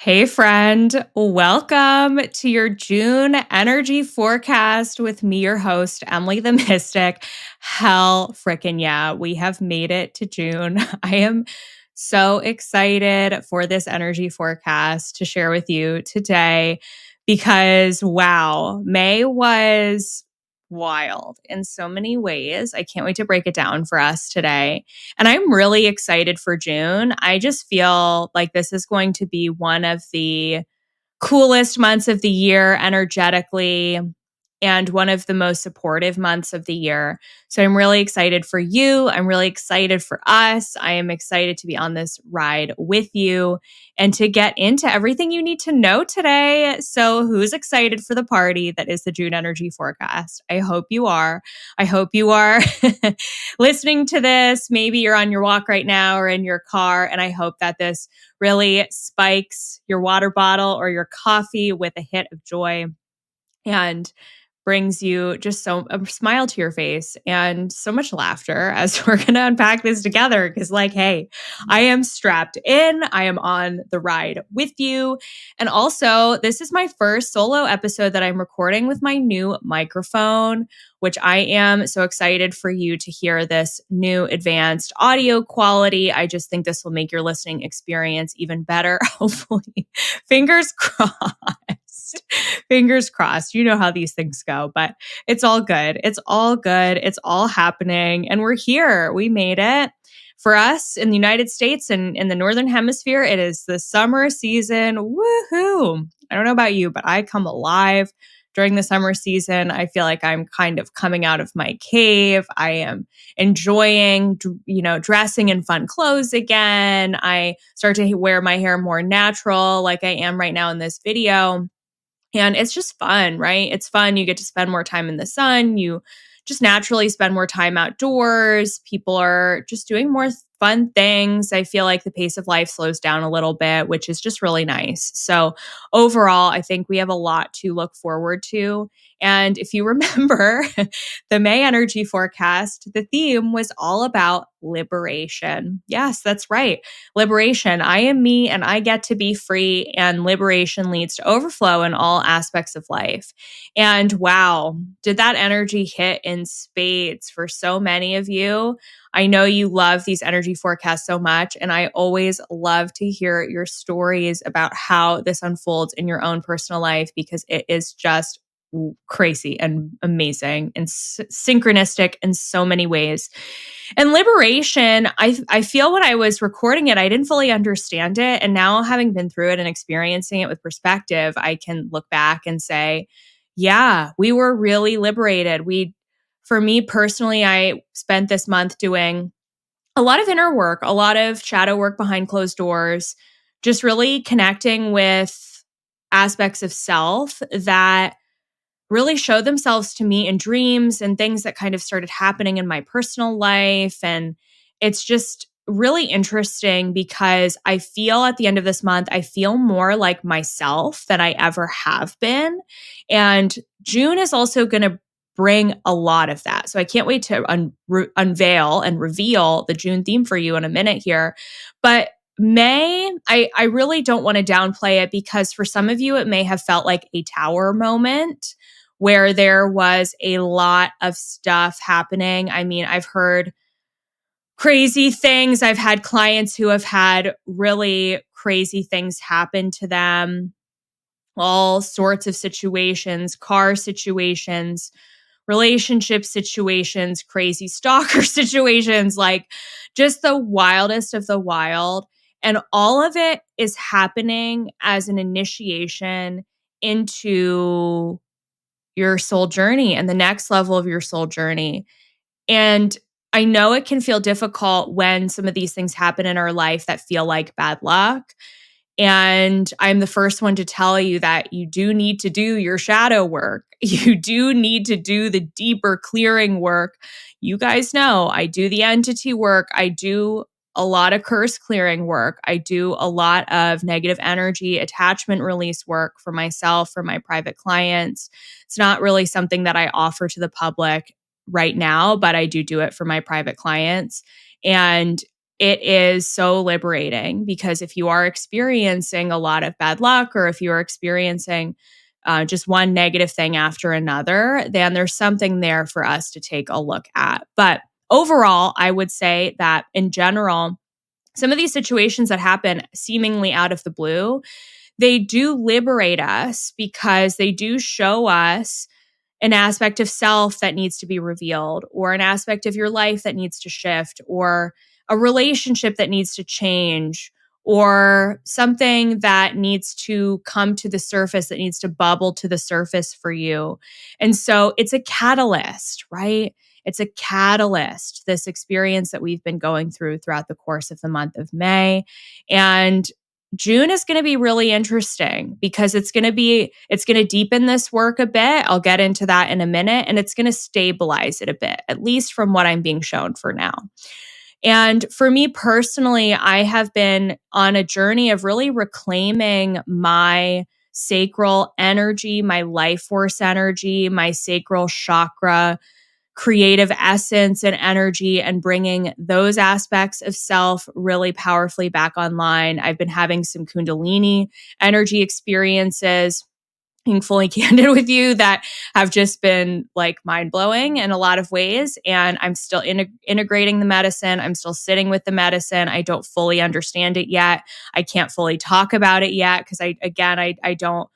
Hey, friend. Welcome to your June energy forecast with me, your host, Emily the Mystic. Hell frickin' yeah, we have made it to June. I am so excited for this energy forecast to share with you today because, wow, May was wild in so many ways. I can't wait to break it down for us today. And I'm really excited for June. I just feel like this is going to be one of the coolest months of the year energetically and one of the most supportive months of the year. So I'm really excited for you. I'm really excited for us. I am excited to be on this ride with you and to get into everything you need to know today. So who's excited for the party that is the June energy forecast? I hope you are. I hope you are listening to this. Maybe you're on your walk right now or in your car. And I hope that this really spikes your water bottle or your coffee with a hit of joy and brings you just a smile to your face and so much laughter as we're going to unpack this together. Because, like, hey, I am strapped in. I am on the ride with you. And also, this is my first solo episode that I'm recording with my new microphone, which I am so excited for you to hear this new advanced audio quality. I just think this will make your listening experience even better. Hopefully, fingers crossed. Fingers crossed. You know how these things go, but it's all good. It's all good. It's all happening. And we're here. We made it. For us in the United States and in the Northern Hemisphere, it is the summer season. Woohoo. I don't know about you, but I come alive during the summer season. I feel like I'm kind of coming out of my cave. I am enjoying, dressing in fun clothes again. I start to wear my hair more natural, like I am right now in this video. And it's just fun, right? It's fun. You get to spend more time in the sun. You just naturally spend more time outdoors. People are just doing more fun things. I feel like the pace of life slows down a little bit, which is just really nice. So, overall, I think we have a lot to look forward to. And if you remember the May energy forecast, the theme was all about liberation. Yes, that's right. Liberation. I am me and I get to be free, and liberation leads to overflow in all aspects of life. And wow, did that energy hit in spades for so many of you? I know you love these energy forecasts so much, and I always love to hear your stories about how this unfolds in your own personal life because it is just crazy and amazing and synchronistic in so many ways. And liberation, I feel when I was recording it, I didn't fully understand it. And now, having been through it and experiencing it with perspective, I can look back and say, yeah, we were really liberated. For me personally, I spent this month doing a lot of inner work, a lot of shadow work behind closed doors, just really connecting with aspects of self that really showed themselves to me in dreams and things that kind of started happening in my personal life. And it's just really interesting because I feel at the end of this month, I feel more like myself than I ever have been. And June is also going to bring a lot of that. So I can't wait to unveil and reveal the June theme for you in a minute here. But May, I really don't want to downplay it because for some of you, it may have felt like a tower moment where there was a lot of stuff happening. I mean, I've heard crazy things. I've had clients who have had really crazy things happen to them, all sorts of situations, car situations, relationship situations, crazy stalker situations, like just the wildest of the wild. And all of it is happening as an initiation into your soul journey and the next level of your soul journey. And I know it can feel difficult when some of these things happen in our life that feel like bad luck. And I'm the first one to tell you that you do need to do your shadow work. You do need to do the deeper clearing work. You guys know I do the entity work. I do a lot of curse clearing work. I do a lot of negative energy attachment release work for myself, for my private clients. It's not really something that I offer to the public right now, but I do it for my private clients. And it is so liberating, because if you are experiencing a lot of bad luck, or if you are experiencing just one negative thing after another, then there's something there for us to take a look at. But overall, I would say that in general, some of these situations that happen seemingly out of the blue, they do liberate us, because they do show us an aspect of self that needs to be revealed, or an aspect of your life that needs to shift, or a relationship that needs to change, or something that needs to come to the surface, that needs to bubble to the surface for you. And so it's a catalyst, right? It's a catalyst, this experience that we've been going through throughout the course of the month of May. And June is going to be really interesting, because it's going to deepen this work a bit. I'll get into that in a minute, and it's going to stabilize it a bit, at least from what I'm being shown for now. And for me personally, I have been on a journey of really reclaiming my sacral energy, my life force energy, my sacral chakra, creative essence and energy, and bringing those aspects of self really powerfully back online. I've been having some kundalini energy experiences, being fully candid with you, that have just been like mind blowing in a lot of ways. And I'm still integrating the medicine. I'm still sitting with the medicine. I don't fully understand it yet. I can't fully talk about it yet, because I don't,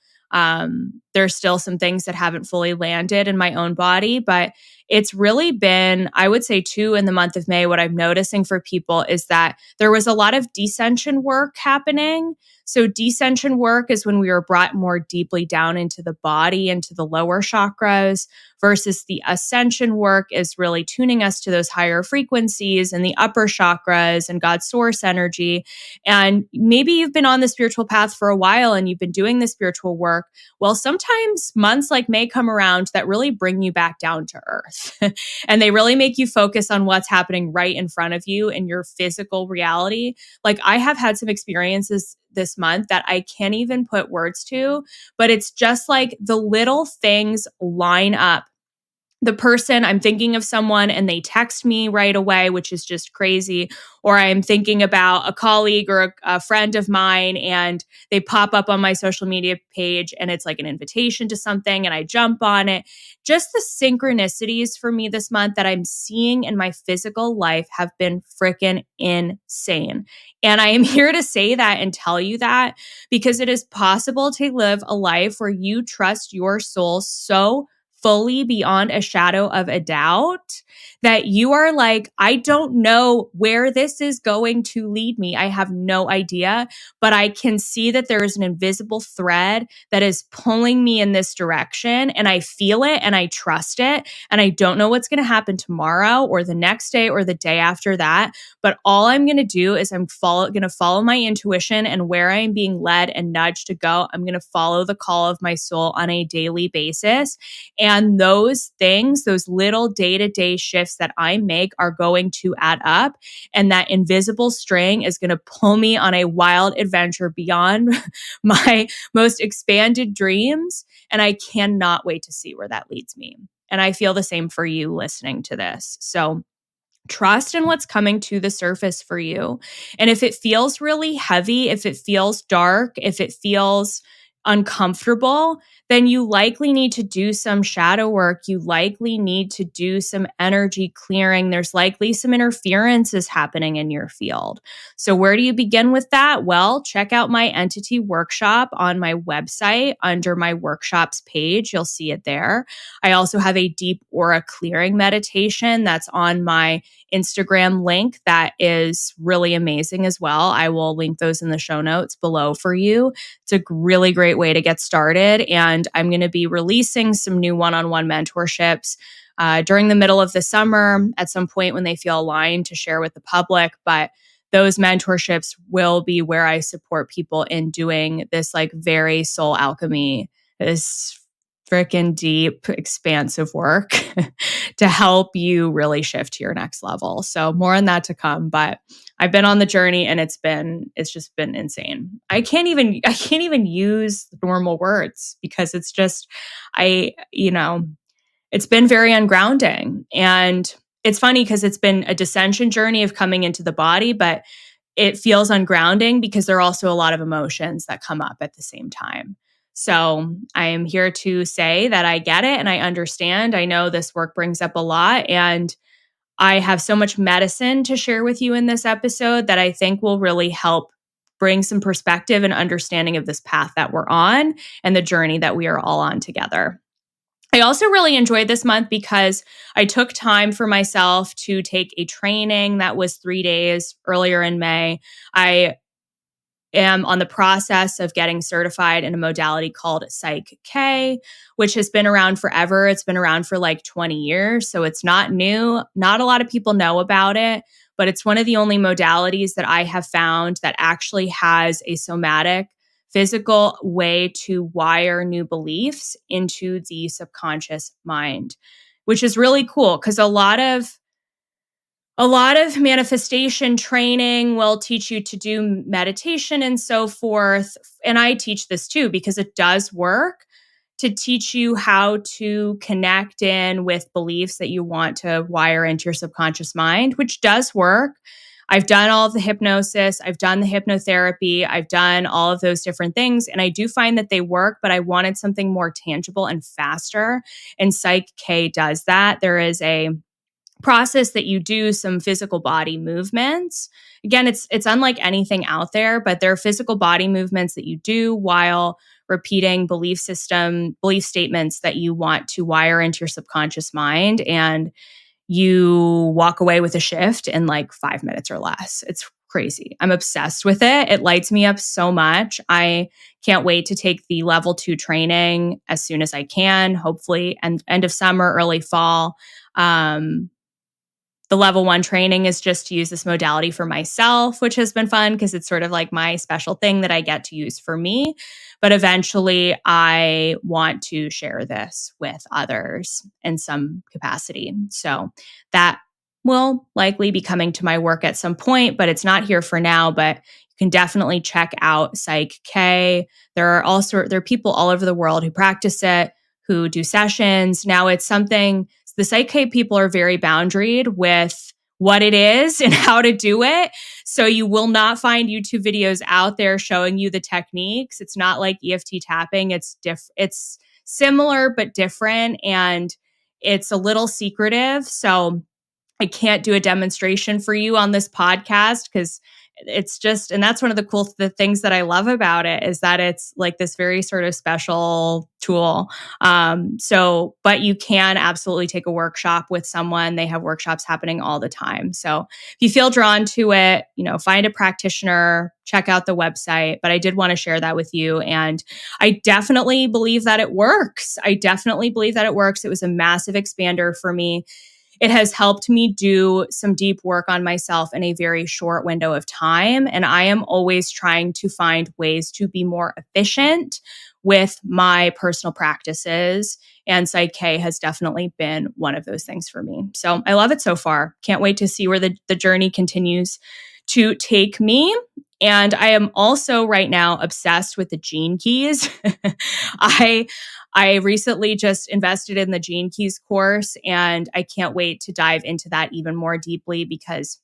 there's still some things that haven't fully landed in my own body. But it's really been, I would say too, in the month of May, what I'm noticing for people is that there was a lot of descension work happening. So descension work is when we were brought more deeply down into the body, into the lower chakras, versus the ascension work is really tuning us to those higher frequencies and the upper chakras and God's source energy. And maybe you've been on the spiritual path for a while and you've been doing the spiritual work. Well, sometimes months like May come around that really bring you back down to earth. And they really make you focus on what's happening right in front of you in your physical reality. Like, I have had some experiences this month that I can't even put words to, but it's just like the little things line up. The person, I'm thinking of someone and they text me right away, which is just crazy. Or I'm thinking about a colleague or a friend of mine, and they pop up on my social media page and it's like an invitation to something, and I jump on it. Just the synchronicities for me this month that I'm seeing in my physical life have been freaking insane. And I am here to say that and tell you that, because it is possible to live a life where you trust your soul so fully beyond a shadow of a doubt that you are like, I don't know where this is going to lead me. I have no idea, but I can see that there is an invisible thread that is pulling me in this direction, and I feel it and I trust it. And I don't know what's going to happen tomorrow or the next day or the day after that. But all I'm going to do is I'm going to follow my intuition, and where I'm being led and nudged to go, I'm going to follow the call of my soul on a daily basis. And those things, those little day-to-day shifts that I make are going to add up. And that invisible string is going to pull me on a wild adventure beyond my most expanded dreams. And I cannot wait to see where that leads me. And I feel the same for you listening to this. So trust in what's coming to the surface for you. And if it feels really heavy, if it feels dark, if it feels uncomfortable, then you likely need to do some shadow work. You likely need to do some energy clearing. There's likely some interferences happening in your field. So where do you begin with that? Well, check out my entity workshop on my website under my workshops page. You'll see it there. I also have a deep aura clearing meditation that's on my Instagram link that is really amazing as well. I will link those in the show notes below for you. It's a really great way to get started. And I'm going to be releasing some new one-on-one mentorships during the middle of the summer at some point when they feel aligned to share with the public. But those mentorships will be where I support people in doing this like very soul alchemy, this freaking deep, expansive work to help you really shift to your next level. So more on that to come, but I've been on the journey and it's just been insane. I can't even use normal words because it's just, it's been very ungrounding. And it's funny because it's been a descension journey of coming into the body, but it feels ungrounding because there are also a lot of emotions that come up at the same time. So I am here to say that I get it and I understand. I know this work brings up a lot, and I have so much medicine to share with you in this episode that I think will really help bring some perspective and understanding of this path that we're on and the journey that we are all on together. I also really enjoyed this month because I took time for myself to take a training that was 3 days earlier in May. I am on the process of getting certified in a modality called PSYCH-K, which has been around forever. It's been around for like 20 years, so it's not new. Not a lot of people know about it, but it's one of the only modalities that I have found that actually has a somatic, physical way to wire new beliefs into the subconscious mind, which is really cool because a lot of manifestation training will teach you to do meditation and so forth. And I teach this too because it does work to teach you how to connect in with beliefs that you want to wire into your subconscious mind, which does work. I've done all of the hypnosis, I've done the hypnotherapy, I've done all of those different things. And I do find that they work, but I wanted something more tangible and faster. And PSYCH-K does that. There is a process that you do some physical body movements. Again, it's unlike anything out there, but there are physical body movements that you do while repeating belief statements that you want to wire into your subconscious mind, and you walk away with a shift in like 5 minutes or less. It's crazy. I'm obsessed with it. It lights me up so much. I can't wait to take the level 2 training as soon as I can, hopefully end of summer, early fall. The level 1 training is just to use this modality for myself, which has been fun because it's sort of like my special thing that I get to use for me. But eventually, I want to share this with others in some capacity. So that will likely be coming to my work at some point, but it's not here for now. But you can definitely check out PSYCH-K. There are people all over the world who practice it, who do sessions. Now it's something, the PSYCH-K people are very boundaried with what it is and how to do it. So you will not find YouTube videos out there showing you the techniques. It's not like EFT tapping. It's similar but different, and it's a little secretive. So I can't do a demonstration for you on this podcast because it's just, and that's one of the things that I love about it is that it's like this very sort of special tool. But you can absolutely take a workshop with someone. They have workshops happening all the time. So if you feel drawn to it, find a practitioner, check out the website. But I did want to share that with you. And I definitely believe that it works. It was a massive expander for me. It has helped me do some deep work on myself in a very short window of time. And I am always trying to find ways to be more efficient with my personal practices. And PSYCH-K has definitely been one of those things for me. So I love it so far. Can't wait to see where the journey continues to take me. And I am also right now obsessed with the gene keys. I recently just invested in the Gene Keys course, and I can't wait to dive into that even more deeply because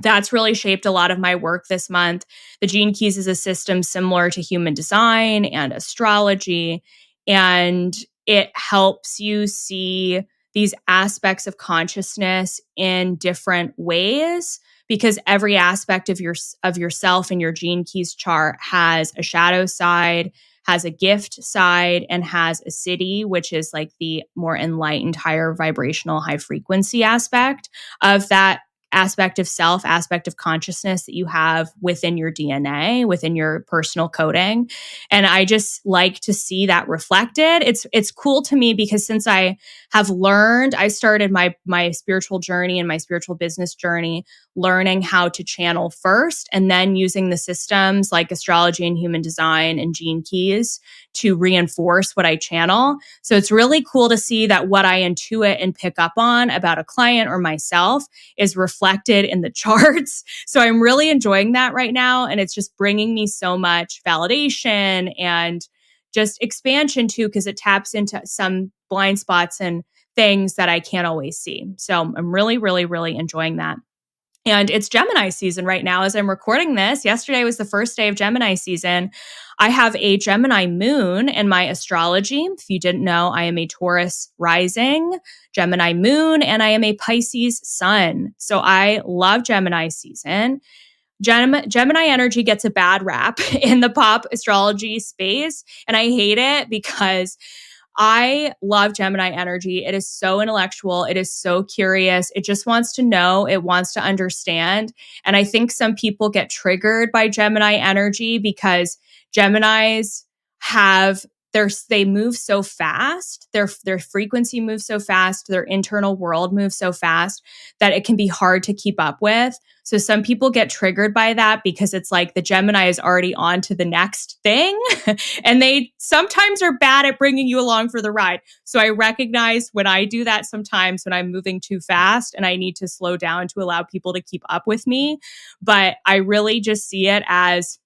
that's really shaped a lot of my work this month. The Gene Keys is a system similar to human design and astrology, and it helps you see these aspects of consciousness in different ways because every aspect of yourself in your Gene Keys chart has a shadow side, has a gift side, and has a city, which is like the more enlightened, higher vibrational, high frequency aspect of that aspect of self, aspect of consciousness that you have within your DNA, within your personal coding. And I just like to see that reflected. It's cool to me because since I have learned, I started my spiritual journey and my spiritual business journey learning how to channel first and then using the systems like astrology and human design and Gene Keys to reinforce what I channel. So it's really cool to see that what I intuit and pick up on about a client or myself is reflected in the charts. So I'm really enjoying that right now. And it's just bringing me so much validation and just expansion too, because it taps into some blind spots and things that I can't always see. So I'm really, really, really enjoying that. And it's Gemini season right now as I'm recording this. Yesterday was the first day of Gemini season. I have a Gemini moon in my astrology. If you didn't know, I am a Taurus rising, Gemini moon, and I am a Pisces sun. So I love Gemini season. Gemini energy gets a bad rap in the pop astrology space, and I hate it because I love Gemini energy. It is so intellectual. It is so curious. It just wants to know. It wants to understand. And I think some people get triggered by Gemini energy because Geminis have they move so fast. Their frequency moves so fast. Their internal world moves so fast that it can be hard to keep up with. So some people get triggered by that because it's like the Gemini is already on to the next thing. And they sometimes are bad at bringing you along for the ride. So I recognize when I do that sometimes when I'm moving too fast and I need to slow down to allow people to keep up with me. But I really just see it as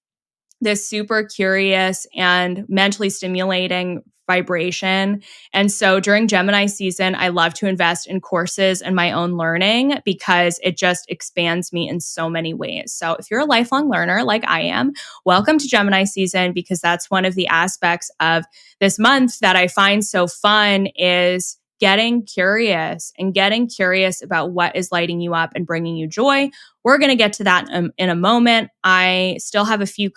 this super curious and mentally stimulating vibration. And so during Gemini season, I love to invest in courses and my own learning because it just expands me in so many ways. So if you're a lifelong learner like I am, welcome to Gemini season because that's one of the aspects of this month that I find so fun is getting curious about what is lighting you up and bringing you joy. We're going to get to that in a moment. I still have a few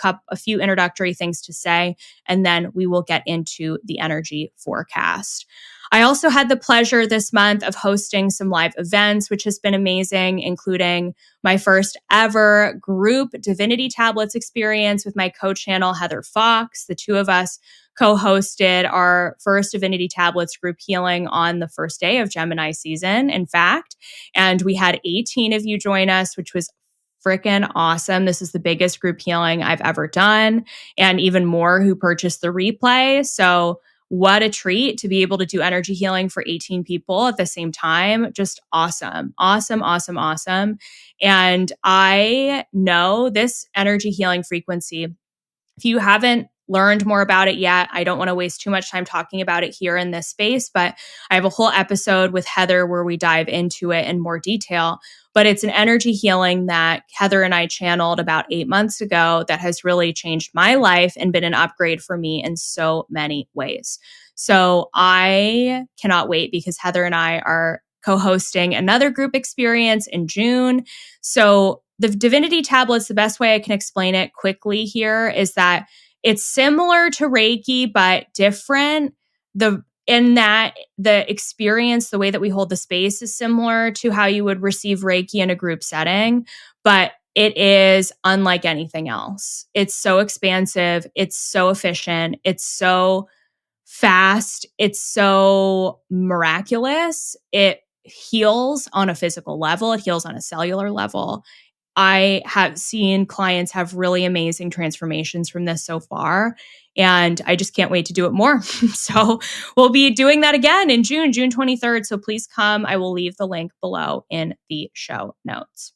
introductory things to say, and then we will get into the energy forecast. I also had the pleasure this month of hosting some live events, which has been amazing, including my first ever group Divinity Tablets experience with my co-channel, Heather Fox. The two of us co-hosted our first Divinity Tablets group healing on the first day of Gemini season, in fact. And we had 18 of you join us, which was freaking awesome. This is the biggest group healing I've ever done, and even more who purchased the replay. So what a treat to be able to do energy healing for 18 people at the same time. Just awesome, awesome, awesome, awesome. And I know this energy healing frequency, if you haven't learned more about it yet, I don't want to waste too much time talking about it here in this space, but I have a whole episode with Heather where we dive into it in more detail. But it's an energy healing that Heather and I channeled about 8 months ago that has really changed my life and been an upgrade for me in so many ways. So I cannot wait because Heather and I are co-hosting another group experience in June. So the Divinity Tablets, the best way I can explain it quickly here is that it's similar to Reiki, but different. In that the experience, the way that we hold the space is similar to how you would receive Reiki in a group setting, but it is unlike anything else. It's so expansive. It's so efficient. It's so fast. It's so miraculous. It heals on a physical level. It heals on a cellular level. I have seen clients have really amazing transformations from this so far, and I just can't wait to do it more. So we'll be doing that again in June 23rd. So please come. I will leave the link below in the show notes.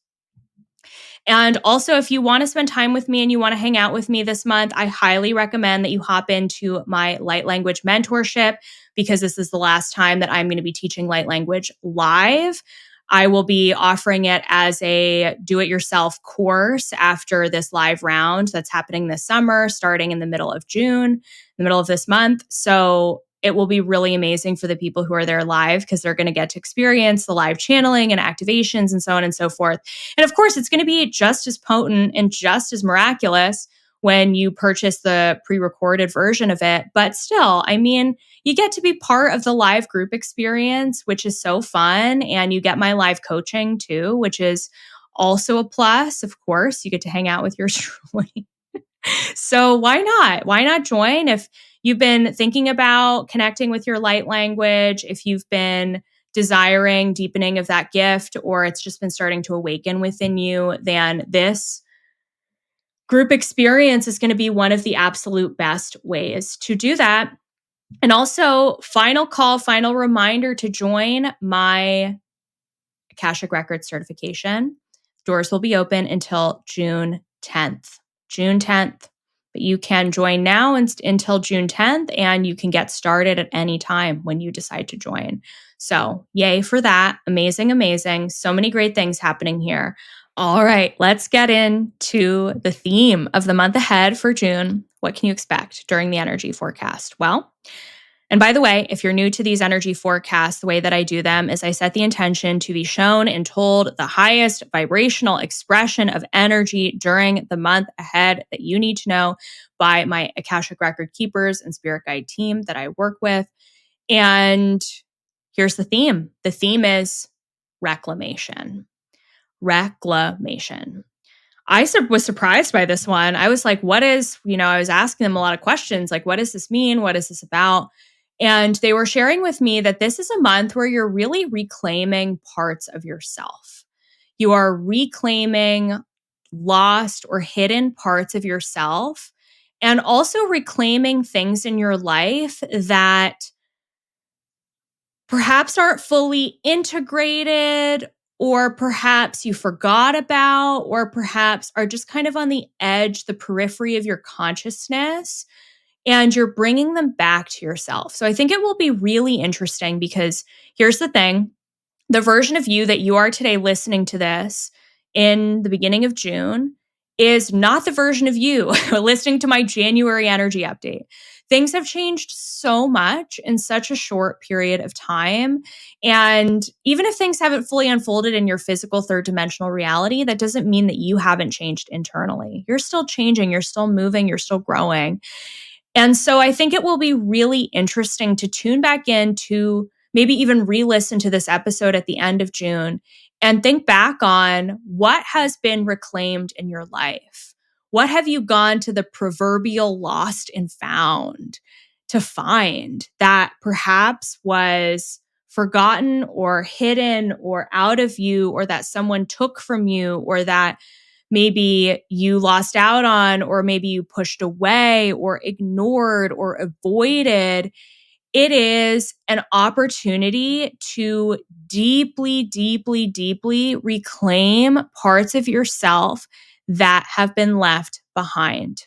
And also, if you want to spend time with me and you want to hang out with me this month, I highly recommend that you hop into my light language mentorship because this is the last time that I'm going to be teaching light language live. I will be offering it as a do-it-yourself course after this live round that's happening this summer, starting in the middle of June, the middle of this month. So it will be really amazing for the people who are there live because they're going to get to experience the live channeling and activations and so on and so forth. And of course, it's going to be just as potent and just as miraculous when you purchase the pre-recorded version of it. But still, I mean, you get to be part of the live group experience, which is so fun. And you get my live coaching too, which is also a plus. Of course, you get to hang out with yours truly. So why not? Why not join? If you've been thinking about connecting with your light language, if you've been desiring deepening of that gift, or it's just been starting to awaken within you, then this group experience is going to be one of the absolute best ways to do that. And also, final call, final reminder to join my Akashic Records certification. Doors will be open until June 10th. June 10th. But you can join now until June 10th, and you can get started at any time when you decide to join. So yay for that. Amazing, amazing. So many great things happening here. All right, let's get into the theme of the month ahead for June. What can you expect during the energy forecast? Well, and by the way, if you're new to these energy forecasts, the way that I do them is I set the intention to be shown and told the highest vibrational expression of energy during the month ahead that you need to know by my Akashic Record keepers and spirit guide team that I work with. And here's the theme. The theme is reclamation. Reclamation. I was surprised by this one. I was like, I was asking them a lot of questions like, what does this mean? What is this about? And they were sharing with me that this is a month where you're really reclaiming parts of yourself. You are reclaiming lost or hidden parts of yourself, and also reclaiming things in your life that perhaps aren't fully integrated, or perhaps you forgot about, or perhaps are just kind of on the edge, the periphery of your consciousness, and you're bringing them back to yourself. So I think it will be really interesting because here's the thing. The version of you that you are today listening to this in the beginning of June is not the version of you listening to my January energy update. Things have changed so much in such a short period of time. And even if things haven't fully unfolded in your physical third dimensional reality, that doesn't mean that you haven't changed internally. You're still changing, you're still moving, you're still growing. And so I think it will be really interesting to tune back in to maybe even re-listen to this episode at the end of June and think back on what has been reclaimed in your life. What have you gone to the proverbial lost and found to find that perhaps was forgotten or hidden or out of you, or that someone took from you, or that maybe you lost out on, or maybe you pushed away or ignored or avoided? It is an opportunity to deeply, deeply, deeply reclaim parts of yourself that have been left behind.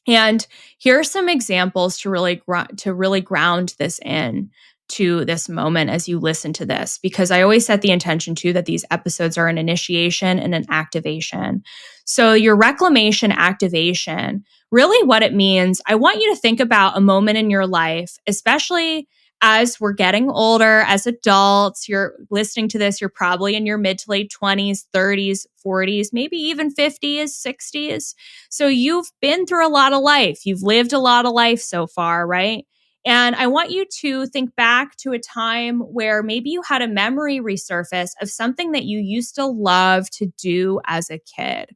And here are some examples to really ground this in to this moment as you listen to this, because I always set the intention too that these episodes are an initiation and an activation. So your reclamation activation, really what it means, I want you to think about a moment in your life, especially as we're getting older, as adults. You're listening to this, you're probably in your mid to late 20s, 30s, 40s, maybe even 50s, 60s. So you've been through a lot of life. You've lived a lot of life so far, right? And I want you to think back to a time where maybe you had a memory resurface of something that you used to love to do as a kid.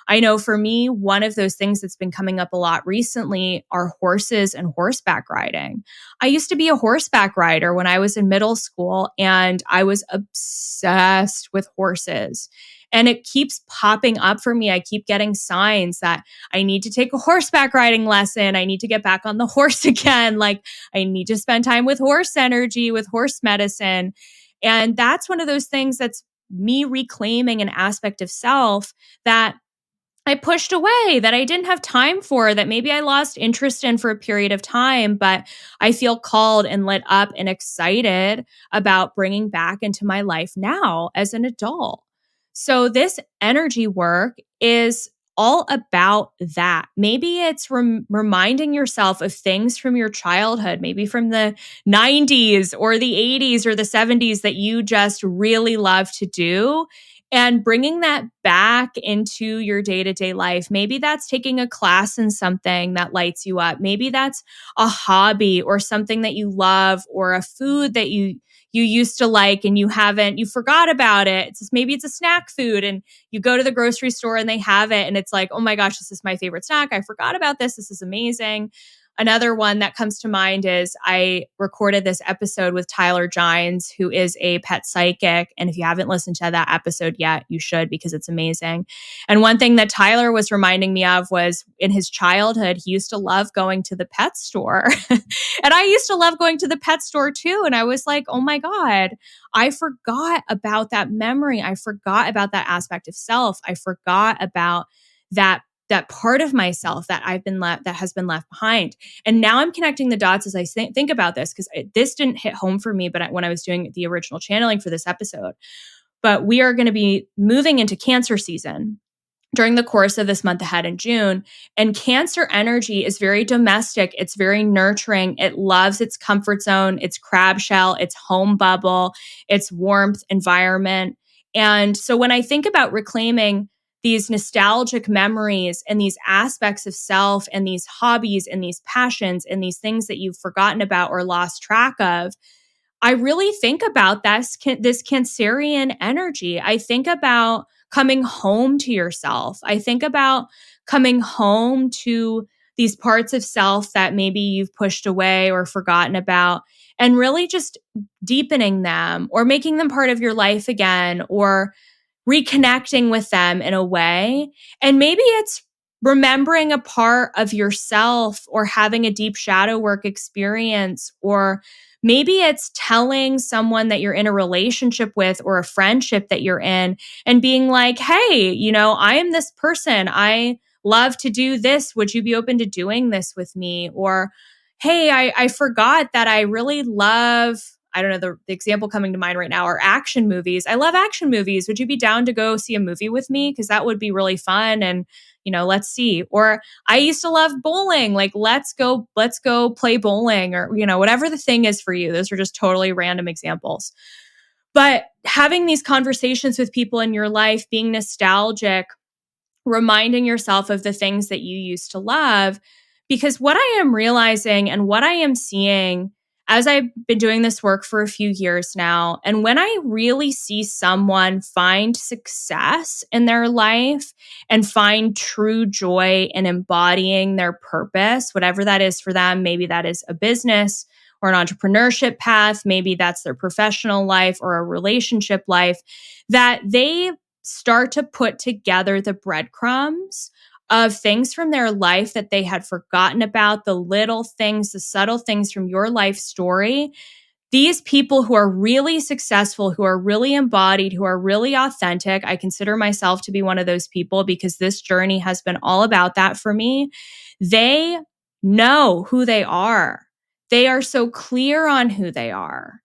I know for me, one of those things that's been coming up a lot recently are horses and horseback riding. I used to be a horseback rider when I was in middle school, and I was obsessed with horses. And it keeps popping up for me. I keep getting signs that I need to take a horseback riding lesson. I need to get back on the horse again. Like, I need to spend time with horse energy, with horse medicine. And that's one of those things that's me reclaiming an aspect of self that I pushed away, that I didn't have time for, that maybe I lost interest in for a period of time, but I feel called and lit up and excited about bringing back into my life now as an adult. So this energy work is all about that. Maybe it's reminding yourself of things from your childhood, maybe from the 90s or the 80s or the 70s that you just really love to do, and bringing that back into your day-to-day life. Maybe that's taking a class in something that lights you up. Maybe that's a hobby or something that you love, or a food that you used to like and you forgot about it. Maybe it's a snack food and you go to the grocery store and they have it and it's like, oh my gosh, this is my favorite snack. I forgot about this. This is amazing. Another one that comes to mind is I recorded this episode with Tyler Gines, who is a pet psychic. And if you haven't listened to that episode yet, you should, because it's amazing. And one thing that Tyler was reminding me of was in his childhood, he used to love going to the pet store. And I used to love going to the pet store too. And I was like, oh my God, I forgot about that memory. I forgot about that aspect of self. I forgot about that that part of myself that that has been left behind. And now I'm connecting the dots as I think about this, because this didn't hit home for me, but when I was doing the original channeling for this episode. But we are going to be moving into Cancer season during the course of this month ahead in June. And Cancer energy is very domestic. It's very nurturing. It loves its comfort zone, its crab shell, its home bubble, its warmth environment. And so when I think about reclaiming these nostalgic memories and these aspects of self and these hobbies and these passions and these things that you've forgotten about or lost track of, I really think about this Cancerian energy. I think about coming home to yourself. I think about coming home to these parts of self that maybe you've pushed away or forgotten about, and really just deepening them or making them part of your life again, or reconnecting with them in a way. And maybe it's remembering a part of yourself or having a deep shadow work experience, or maybe it's telling someone that you're in a relationship with or a friendship that you're in and being like, hey, I am this person. I love to do this. Would you be open to doing this with me? Or, hey, I forgot that I really love, I don't know, the example coming to mind right now are action movies. I love action movies. Would you be down to go see a movie with me? Because that would be really fun. And, let's see. Or I used to love bowling. Like, let's go play bowling, or, whatever the thing is for you. Those are just totally random examples. But having these conversations with people in your life, being nostalgic, reminding yourself of the things that you used to love. Because what I am realizing and what I am seeing as I've been doing this work for a few years now, and when I really see someone find success in their life and find true joy in embodying their purpose, whatever that is for them, maybe that is a business or an entrepreneurship path, maybe that's their professional life or a relationship life, that they start to put together the breadcrumbs of things from their life that they had forgotten about, the little things, the subtle things from your life story. These people who are really successful, who are really embodied, who are really authentic, I consider myself to be one of those people because this journey has been all about that for me. They know who they are. They are so clear on who they are.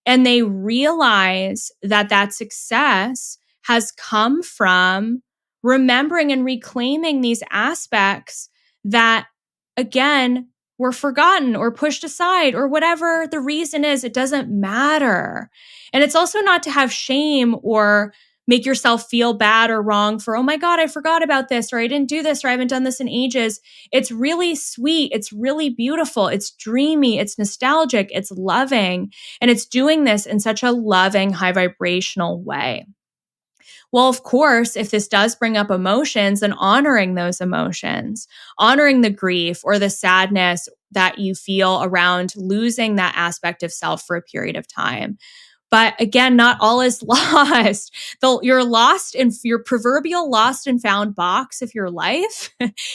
And they realize that success has come from remembering and reclaiming these aspects that, again, were forgotten or pushed aside, or whatever the reason is. It doesn't matter. And it's also not to have shame or make yourself feel bad or wrong for, oh my God, I forgot about this, or I didn't do this, or I haven't done this in ages. It's really sweet. It's really beautiful. It's dreamy. It's nostalgic. It's loving. And it's doing this in such a loving, high vibrational way. Well, of course, if this does bring up emotions, then honoring those emotions, honoring the grief or the sadness that you feel around losing that aspect of self for a period of time. But again, not all is lost. You're lost in your proverbial lost and found box of your life.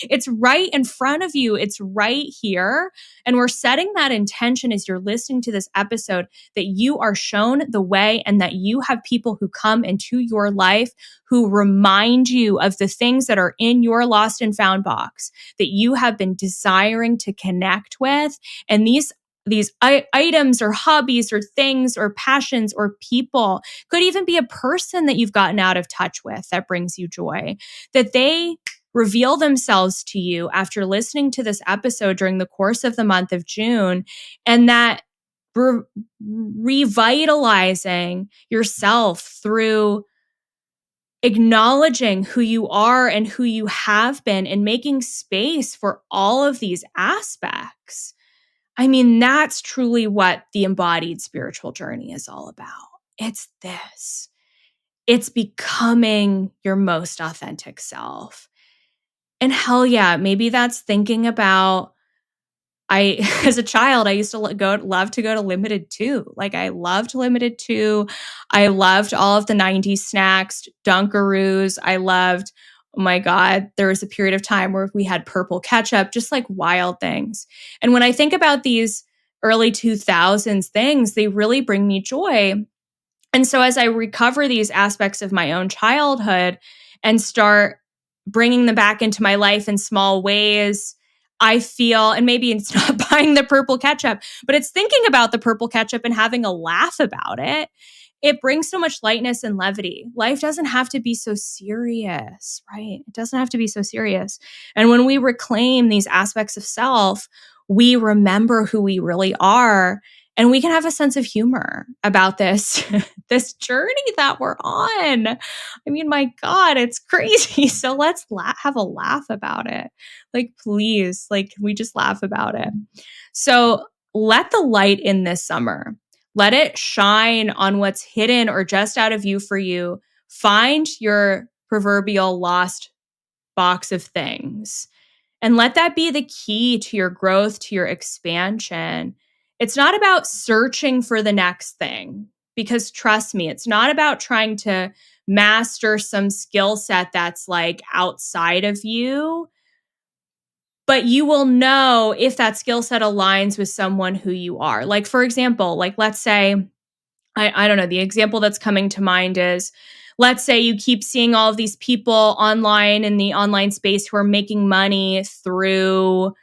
It's right in front of you. It's right here. And we're setting that intention as you're listening to this episode, that you are shown the way and that you have people who come into your life who remind you of the things that are in your lost and found box that you have been desiring to connect with. And these items or hobbies or things or passions or people, could even be a person that you've gotten out of touch with that brings you joy, that they reveal themselves to you after listening to this episode during the course of the month of June, and that revitalizing yourself through acknowledging who you are and who you have been and making space for all of these aspects. I mean, that's truly what the embodied spiritual journey is all about. It's this. It's becoming your most authentic self. And hell yeah, maybe that's thinking about, as a child, I used to love to go to Limited Too. Like, I loved Limited Too. I loved all of the 90s snacks, Dunkaroos. I loved, oh my God, there was a period of time where we had purple ketchup, just like wild things. And when I think about these early 2000s things, they really bring me joy. And so as I recover these aspects of my own childhood and start bringing them back into my life in small ways, I feel, and maybe it's not buying the purple ketchup, but it's thinking about the purple ketchup and having a laugh about it. It brings so much lightness and levity. Life doesn't have to be so serious, right? It doesn't have to be so serious. And when we reclaim these aspects of self, we remember who we really are, and we can have a sense of humor about this, this journey that we're on. I mean, my God, it's crazy. So let's have a laugh about it. Like, please, like, we just laugh about it. So let the light in this summer. Let it shine on what's hidden or just out of view for you. Find your proverbial lost box of things and let that be the key to your growth, to your expansion. It's not about searching for the next thing, because trust me, it's not about trying to master some skill set that's like outside of you. But you will know if that skill set aligns with someone who you are. Like, for example, like, let's say, I don't know, the example that's coming to mind is, let's say you keep seeing all of these people online in the online space who are making money through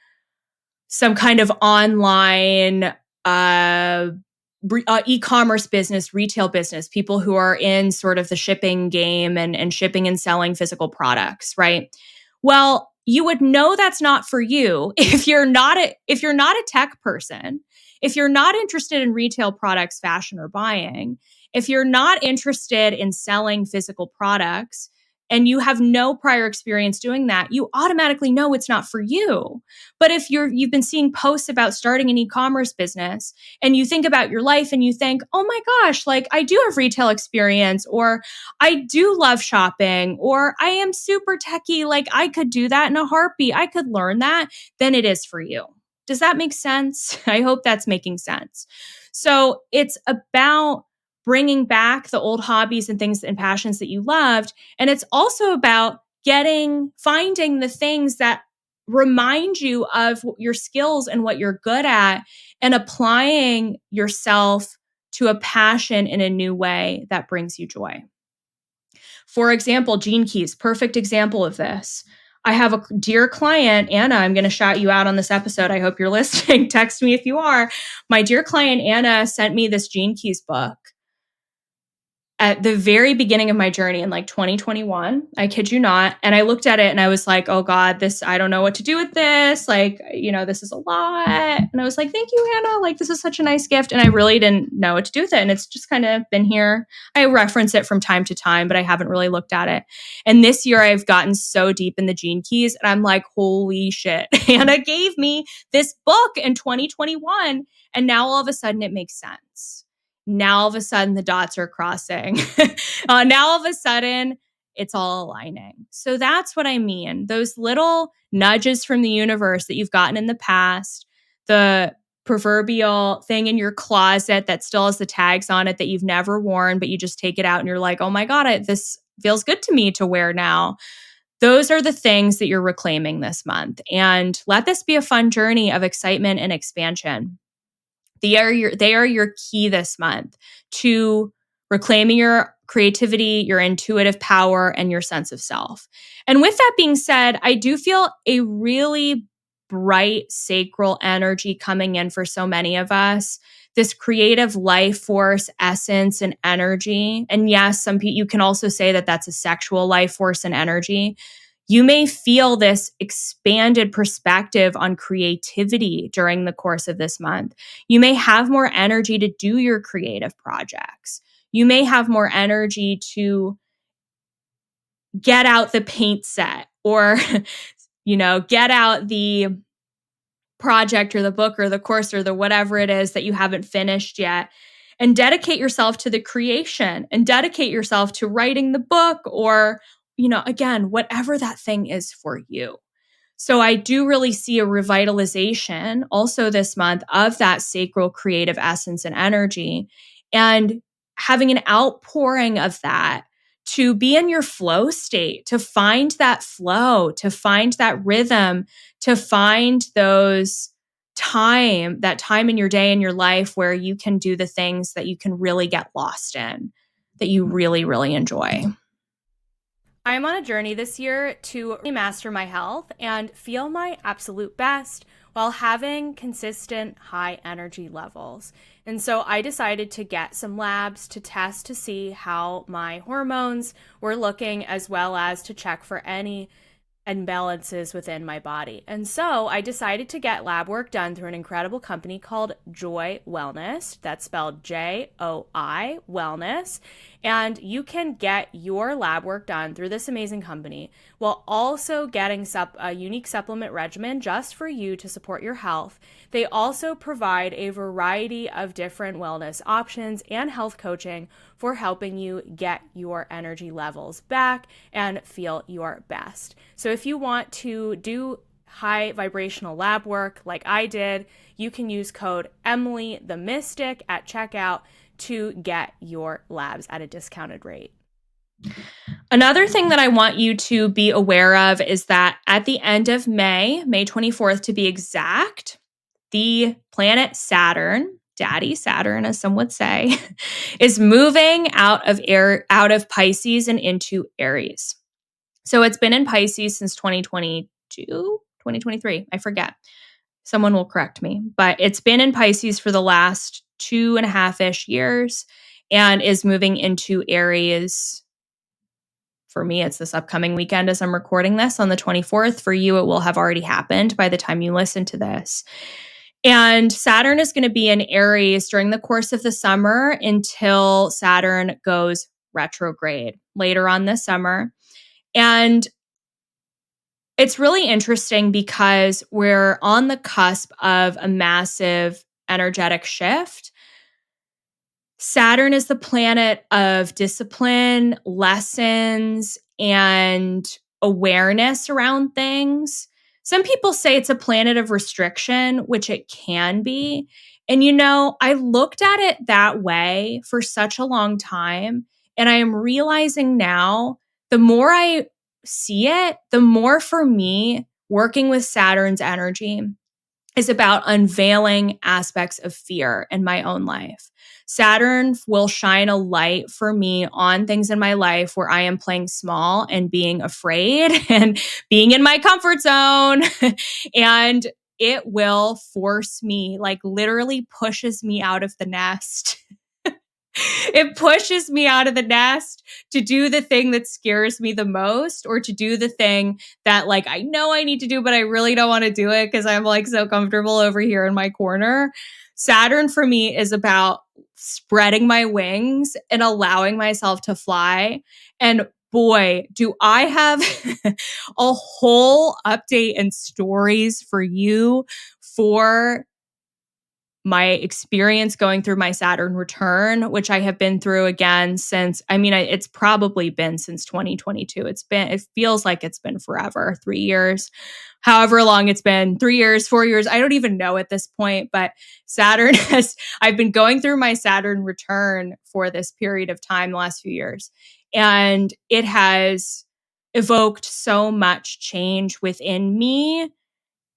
some kind of online e-commerce business, retail business, people who are in sort of the shipping game and shipping and selling physical products, right? Well, you would know that's not for you if you're not a tech person, if you're not interested in retail products, fashion, or buying, if you're not interested in selling physical products, and you have no prior experience doing that, you automatically know it's not for you. But if you've been seeing posts about starting an e-commerce business, and you think about your life and you think, oh my gosh, like, I do have retail experience, or I do love shopping, or I am super techie, like I could do that in a heartbeat, I could learn that, then it is for you. Does that make sense? I hope that's making sense. So it's about bringing back the old hobbies and things and passions that you loved. And it's also about finding the things that remind you of your skills and what you're good at, and applying yourself to a passion in a new way that brings you joy. For example, Gene Keys, perfect example of this. I have a dear client, Anna. I'm going to shout you out on this episode. I hope you're listening. Text me if you are. My dear client, Anna, sent me this Gene Keys book at the very beginning of my journey in like 2021. I kid you not. And I looked at it and I was like, oh God, I don't know what to do with this. Like, this is a lot. And I was like, thank you, Hannah. Like, this is such a nice gift. And I really didn't know what to do with it. And it's just kind of been here. I reference it from time to time, but I haven't really looked at it. And this year I've gotten so deep in the Gene Keys, and I'm like, holy shit. Hannah gave me this book in 2021. And now all of a sudden it makes sense. Now all of a sudden the dots are crossing. Now all of a sudden it's all aligning. So that's what I mean. Those little nudges from the universe that you've gotten in the past, the proverbial thing in your closet that still has the tags on it that you've never worn, but you just take it out and you're like, oh my God, this feels good to me to wear now. Those are the things that you're reclaiming this month. And let this be a fun journey of excitement and expansion. They are your key this month to reclaiming your creativity, your intuitive power, and your sense of self. And with that being said, I do feel a really bright sacral energy coming in for so many of us. This creative life force, essence, and energy. And yes, you can also say that that's a sexual life force and energy. You may feel this expanded perspective on creativity during the course of this month. You may have more energy to do your creative projects. You may have more energy to get out the paint set, or, get out the project or the book or the course or the whatever it is that you haven't finished yet, and dedicate yourself to the creation and dedicate yourself to writing the book, or, again, whatever that thing is for you. So I do really see a revitalization also this month of that sacral creative essence and energy, and having an outpouring of that to be in your flow state, to find that flow, to find that rhythm, to find that time in your day and your life where you can do the things that you can really get lost in, that you really, really enjoy. I'm on a journey this year to master my health and feel my absolute best while having consistent high energy levels. And so I decided to get some labs to test to see how my hormones were looking, as well as to check for any imbalances within my body. And so I decided to get lab work done through an incredible company called Joy Wellness. That's spelled JOI Wellness. And you can get your lab work done through this amazing company while also getting a unique supplement regimen just for you to support your health. They also provide a variety of different wellness options and health coaching for helping you get your energy levels back and feel your best. So if you want to do high vibrational lab work like I did, you can use code Emily the Mystic at checkout to get your labs at a discounted rate. Another thing that I want you to be aware of is that at the end of May 24th to be exact, the planet Saturn, Daddy Saturn, as some would say, is moving out of Pisces and into Aries. So it's been in Pisces since 2022, 2023. I forget. Someone will correct me, but it's been in Pisces for the last 2.5-ish years and is moving into Aries. For me, it's this upcoming weekend as I'm recording this on the 24th. For you, it will have already happened by the time you listen to this. And Saturn is going to be in Aries during the course of the summer until Saturn goes retrograde later on this summer. And it's really interesting because we're on the cusp of a massive energetic shift. Saturn is the planet of discipline, lessons, and awareness around things. Some people say it's a planet of restriction, which it can be. And I looked at it that way for such a long time. And I am realizing now, the more I see it, the more for me, working with Saturn's energy is about unveiling aspects of fear in my own life. Saturn will shine a light for me on things in my life where I am playing small and being afraid and being in my comfort zone. And it will force me, like literally pushes me out of the nest. It pushes me out of the nest to do the thing that scares me the most, or to do the thing that like I know I need to do, but I really don't want to do it because I'm like so comfortable over here in my corner. Saturn for me is about spreading my wings and allowing myself to fly. And boy, do I have a whole update and stories for you for my experience going through my Saturn return, which I have been through again since, it's probably been since 2022. It feels like it's been forever, 3 years, however long it's been, 3 years, 4 years. I don't even know at this point, but I've been going through my Saturn return for this period of time, the last few years. And it has evoked so much change within me,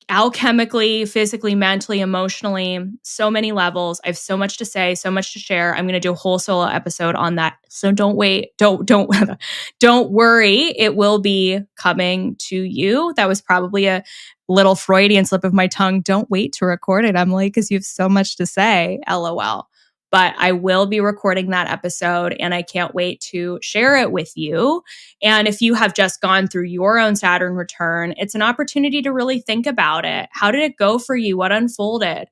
alchemically, physically, mentally, emotionally, so many levels. I have so much to say, so much to share. I'm going to do a whole solo episode on that. So don't wait. Don't don't worry. It will be coming to you. That was probably a little Freudian slip of my tongue. Don't wait to record it, Emily, because you have so much to say. LOL. But I will be recording that episode and I can't wait to share it with you. And if you have just gone through your own Saturn return, it's an opportunity to really think about it. How did it go for you? What unfolded?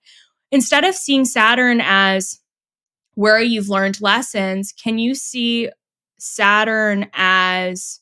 Instead of seeing Saturn as where you've learned lessons, can you see Saturn as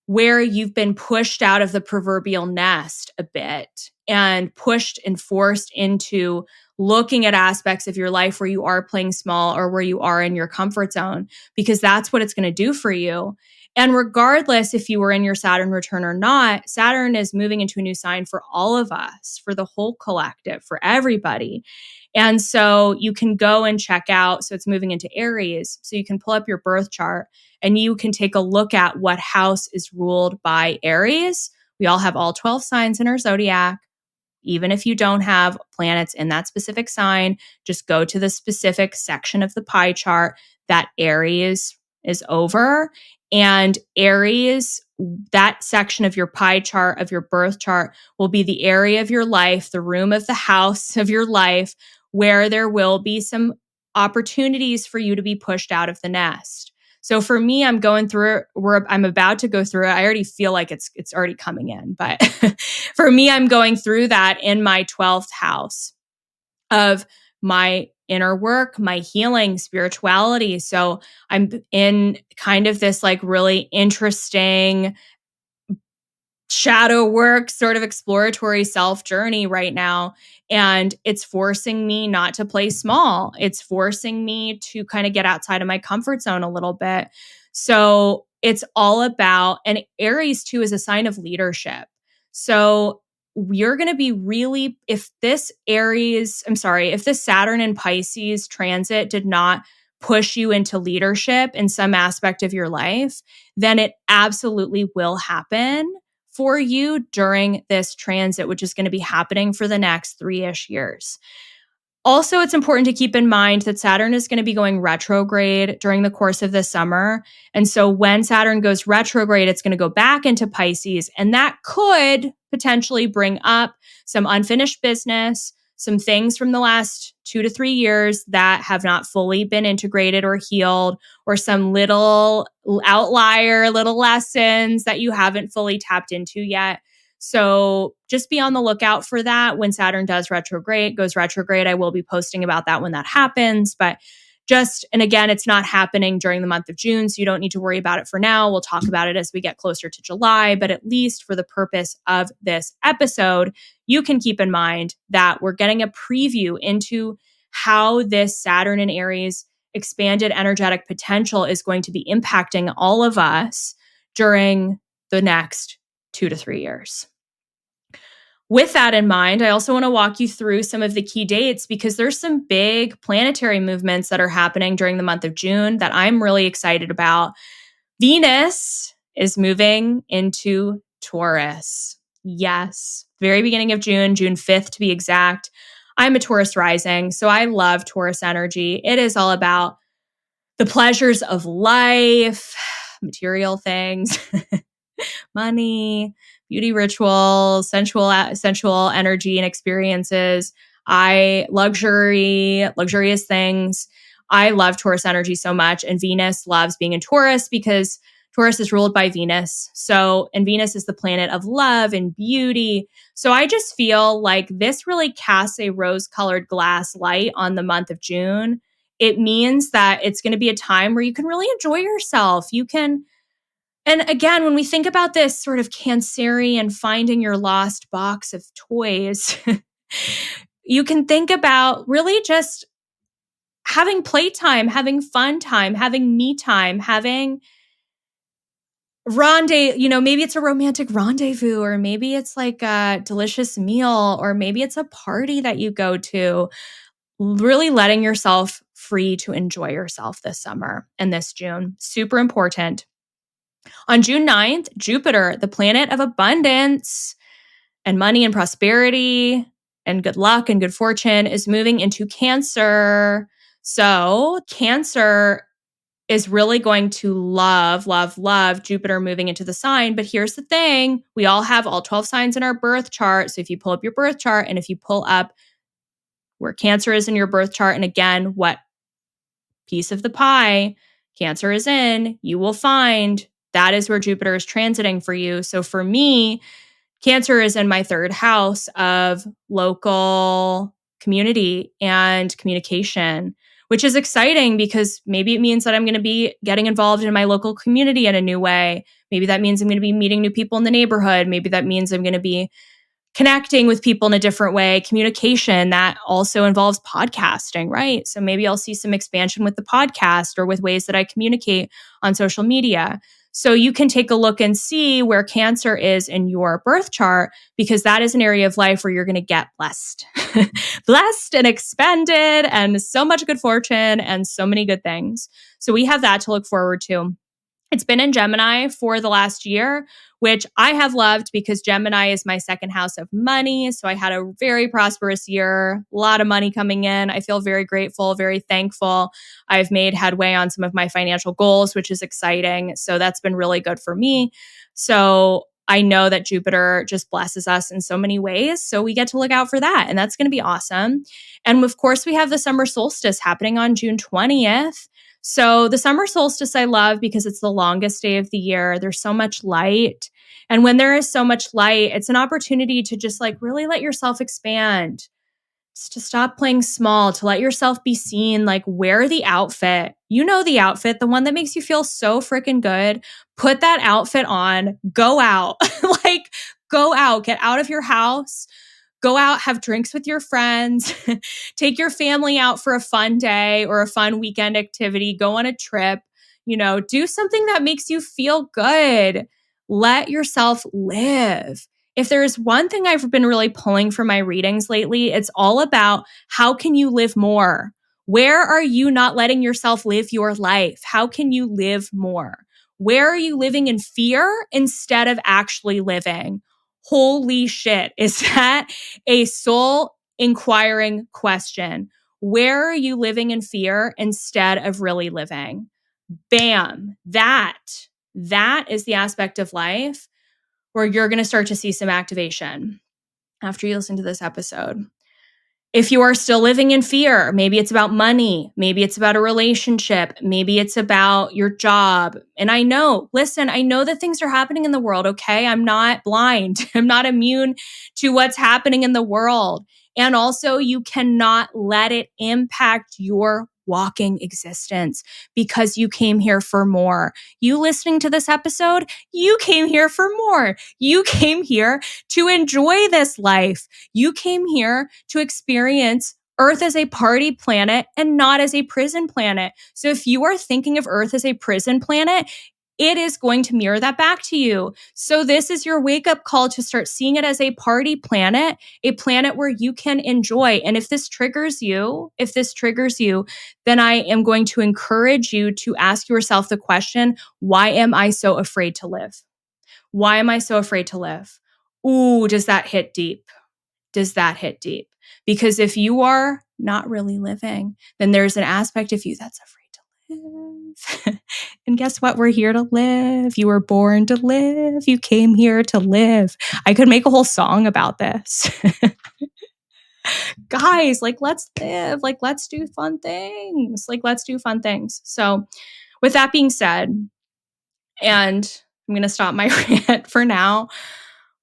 where you've been pushed out of the proverbial nest a bit and pushed and forced into looking at aspects of your life where you are playing small or where you are in your comfort zone, because that's what it's going to do for you. And regardless if you were in your Saturn return or not, Saturn is moving into a new sign for all of us, for the whole collective, for everybody. And so you can go and check out, so it's moving into Aries, so you can pull up your birth chart and you can take a look at what house is ruled by Aries. We all have all 12 signs in our zodiac. Even if you don't have planets in that specific sign, just go to the specific section of the pie chart that Aries is over And Aries, that section of your pie chart, of your birth chart, will be the area of your life, the room of the house of your life, where there will be some opportunities for you to be pushed out of the nest. So for me, I'm going through I'm about to go through it. I already feel like it's already coming in, but for me, I'm going through that in my 12th house of my inner work, my healing, spirituality. So I'm in kind of this like really interesting shadow work, sort of exploratory self journey right now. And it's forcing me not to play small. It's forcing me to kind of get outside of my comfort zone a little bit. So it's all about, and Aries too is a sign of leadership. So you're going to be really, if this Saturn and Pisces transit did not push you into leadership in some aspect of your life, then it absolutely will happen for you during this transit, which is going to be happening for the next 3-ish years. Also, it's important to keep in mind that Saturn is going to be going retrograde during the course of the summer. And so when Saturn goes retrograde, it's going to go back into Pisces. And that could potentially bring up some unfinished business, some things from the last 2 to 3 years that have not fully been integrated or healed, or some little outlier, little lessons that you haven't fully tapped into yet. So just be on the lookout for that when Saturn goes retrograde. I will be posting about that when that happens. But and again, it's not happening during the month of June, so you don't need to worry about it for now. We'll talk about it as we get closer to July. But at least for the purpose of this episode, you can keep in mind that we're getting a preview into how this Saturn and Aries expanded energetic potential is going to be impacting all of us during the next 2 to 3 years. With that in mind, I also want to walk you through some of the key dates because there's some big planetary movements that are happening during the month of June that I'm really excited about. Venus is moving into Taurus. Yes, very beginning of June, June 5th to be exact. I'm a Taurus rising, so I love Taurus energy. It is all about the pleasures of life, material things, money, beauty rituals, sensual energy and experiences. Luxurious things. I love Taurus energy so much. And Venus loves being in Taurus because Taurus is ruled by Venus. And Venus is the planet of love and beauty. So I just feel like this really casts a rose-colored glass light on the month of June. It means that it's going to be a time where you can really enjoy yourself. And again, when we think about this sort of Cancerian finding your lost box of toys, you can think about really just having playtime, having fun time, having me time, having maybe it's a romantic rendezvous, or maybe it's like a delicious meal, or maybe it's a party that you go to. Really letting yourself free to enjoy yourself this summer and this June. Super important. On June 9th, Jupiter, the planet of abundance and money and prosperity and good luck and good fortune, is moving into Cancer. So Cancer is really going to love Jupiter moving into the sign. But here's the thing. We all have all 12 signs in our birth chart. So if you pull up your birth chart and if you pull up where Cancer is in your birth chart, and again, what piece of the pie Cancer is in, you will find that is where Jupiter is transiting for you. So for me, Cancer is in my 3rd house of local community and communication, which is exciting because maybe it means that I'm going to be getting involved in my local community in a new way. Maybe that means I'm going to be meeting new people in the neighborhood. Maybe that means I'm going to be connecting with people in a different way. Communication, that also involves podcasting, right? So maybe I'll see some expansion with the podcast or with ways that I communicate on social media. So you can take a look and see where Cancer is in your birth chart, because that is an area of life where you're going to get blessed, blessed and expanded and so much good fortune and so many good things. So we have that to look forward to. It's been in Gemini for the last year, which I have loved because Gemini is my second house of money. So I had a very prosperous year, a lot of money coming in. I feel very grateful, very thankful. I've made headway on some of my financial goals, which is exciting. So that's been really good for me. So I know that Jupiter just blesses us in so many ways. So we get to look out for that. And that's going to be awesome. And of course, we have the summer solstice happening on June 20th. So the summer solstice I love because it's the longest day of the year. There's so much light. And when there is so much light, it's an opportunity to just like really let yourself expand, just to stop playing small, to let yourself be seen, like wear the outfit. You know the outfit, the one that makes you feel so freaking good. Put that outfit on, go out. Like go out, get out of your house. Go out, have drinks with your friends, take your family out for a fun day or a fun weekend activity, go on a trip, do something that makes you feel good. Let yourself live. If there's one thing I've been really pulling from my readings lately, it's all about how can you live more? Where are you not letting yourself live your life? How can you live more? Where are you living in fear instead of actually living? Holy shit. Is that a soul inquiring question? Where are you living in fear instead of really living? Bam. That is the aspect of life where you're going to start to see some activation after you listen to this episode. If you are still living in fear, maybe it's about money, maybe it's about a relationship, maybe it's about your job. And I know that things are happening in the world, okay? I'm not blind. I'm not immune to what's happening in the world. And also, you cannot let it impact your walking existence because you came here for more. You listening to this episode, you came here for more. You came here to enjoy this life. You came here to experience Earth as a party planet and not as a prison planet. So if you are thinking of Earth as a prison planet, it is going to mirror that back to you. So this is your wake-up call to start seeing it as a party planet, a planet where you can enjoy. And if this triggers you, then I am going to encourage you to ask yourself the question, why am I so afraid to live? Why am I so afraid to live? Ooh, does that hit deep? Because if you are not really living, then there's an aspect of you that's afraid to live. And guess what? We're here to live. You were born to live. You came here to live. I could make a whole song about this. Guys, let's live. Let's do fun things. So with that being said, and I'm going to stop my rant for now,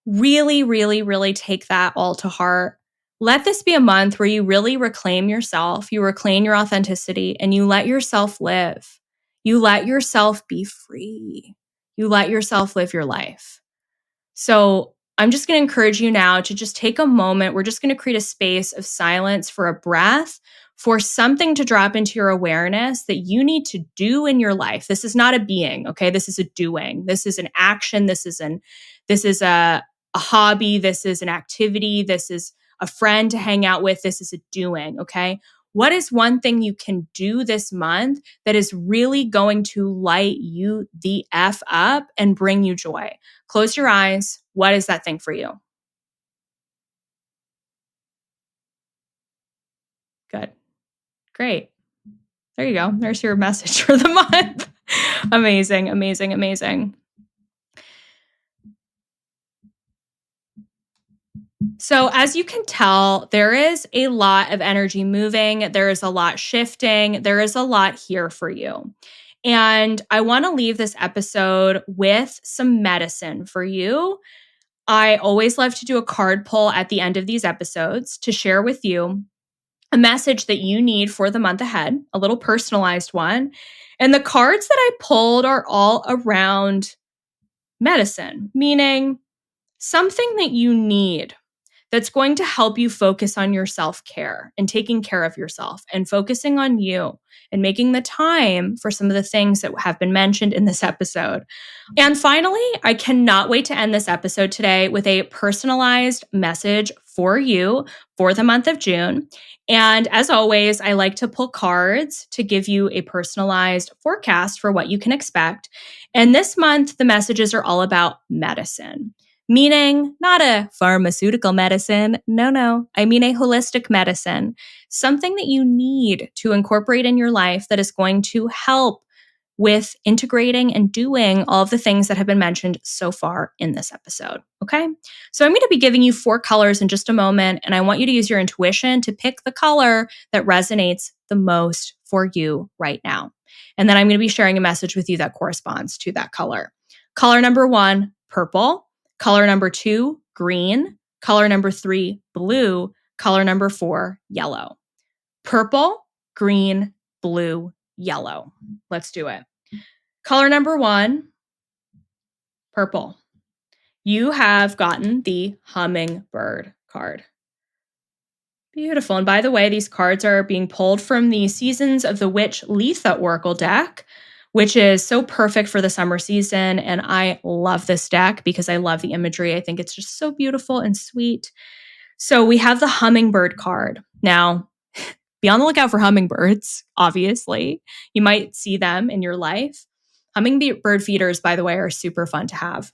really, really, really take that all to heart. Let this be a month where you really reclaim yourself, you reclaim your authenticity, and you let yourself live. You let yourself be free. You let yourself live your life. So I'm just going to encourage you now to just take a moment. We're just going to create a space of silence for a breath, for something to drop into your awareness that you need to do in your life. This is not a being, okay? This is a doing. This is an action. This is a hobby. This is an activity. This is a friend to hang out with. This is a doing, okay? What is one thing you can do this month that is really going to light you the F up and bring you joy? Close your eyes. What is that thing for you? Good. Great. There you go. There's your message for the month. Amazing, amazing, amazing. So as you can tell, there is a lot of energy moving. There is a lot shifting. There is a lot here for you. And I want to leave this episode with some medicine for you. I always love to do a card pull at the end of these episodes to share with you a message that you need for the month ahead, a little personalized one. And the cards that I pulled are all around medicine, meaning something that you need that's going to help you focus on your self-care and taking care of yourself and focusing on you and making the time for some of the things that have been mentioned in this episode. And finally, I cannot wait to end this episode today with a personalized message for you for the month of June. And as always, I like to pull cards to give you a personalized forecast for what you can expect. And this month, the messages are all about medicine, meaning not a pharmaceutical medicine. No. I mean a holistic medicine, something that you need to incorporate in your life that is going to help with integrating and doing all of the things that have been mentioned so far in this episode. Okay. So I'm going to be giving you 4 colors in just a moment, and I want you to use your intuition to pick the color that resonates the most for you right now. And then I'm going to be sharing a message with you that corresponds to that color. Color number 1, purple. Color number 2, green. Color number 3, blue. Color number 4, yellow. Purple, green, blue, yellow. Let's do it. Color number 1, purple. You have gotten the hummingbird card. Beautiful. And by the way, these cards are being pulled from the Seasons of the Witch Letha Oracle deck, which is so perfect for the summer season. And I love this deck because I love the imagery. I think it's just so beautiful and sweet. So we have the hummingbird card. Now, be on the lookout for hummingbirds, obviously. You might see them in your life. Hummingbird feeders, by the way, are super fun to have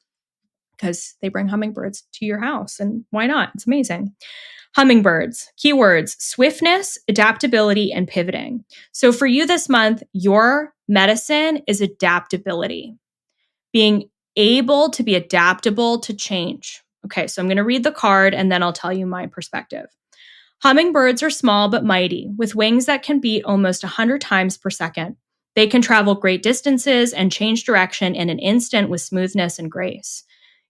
because they bring hummingbirds to your house. And why not? It's amazing. Hummingbirds, keywords, swiftness, adaptability, and pivoting. So for you this month, your medicine is adaptability, being able to be adaptable to change. Okay, so I'm going to read the card and then I'll tell you my perspective. Hummingbirds are small but mighty, with wings that can beat almost 100 times per second. They can travel great distances and change direction in an instant with smoothness and grace.